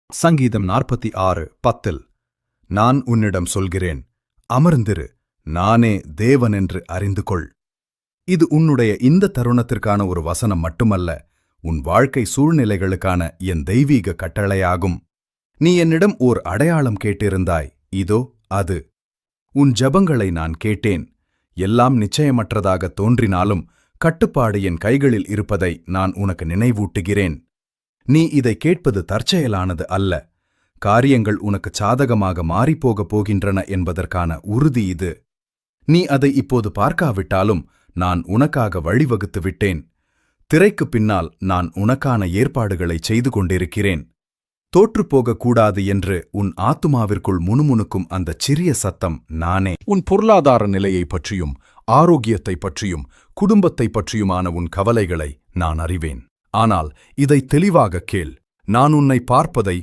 சங்கீதம் 46:10 நான் உன்னிடம் சொல்கிறேன், அமர்ந்திரு, நானே தேவனென்று அறிந்து கொள். இது உன்னுடைய இந்த தருணத்திற்கான ஒரு வசனம் மட்டுமல்ல, உன் வாழ்க்கை சூழ்நிலைகளுக்கான என் தெய்வீக கட்டளையாகும். நீ என்னிடம் ஓர் அடையாளம் கேட்டிருந்தாய், இதோ அது. உன் ஜெபங்களை நான் கேட்டேன். எல்லாம் நிச்சயமற்றதாக தோன்றினாலும் கட்டுப்பாடு என் கைகளில் இருப்பதை நான் உனக்கு நினைவூட்டுகிறேன். நீ இதை கேட்பது தற்செயலானது அல்ல. காரியங்கள் உனக்கு சாதகமாக மாறிப்போகப் போகின்றன என்பதற்கான உறுதி இது. நீ அதை இப்போது பார்க்காவிட்டாலும் நான் உனக்காக வழிவகுத்து விட்டேன். திரைக்குப் பின்னால் நான் உனக்கான ஏற்பாடுகளைச் செய்து கொண்டிருக்கிறேன். தோற்றுப்போகக்கூடாது என்று உன் ஆத்துமாவிற்குள் முணுமுணுக்கும் அந்தச் சிறிய சத்தம் நானே. உன் பொருளாதார நிலையைப் பற்றியும் ஆரோக்கியத்தைப் பற்றியும் குடும்பத்தைப் பற்றியுமான உன் கவலைகளை நான் அறிவேன். ஆனால் இதை தெளிவாகக் கேள். நான் உன்னை பார்ப்பதை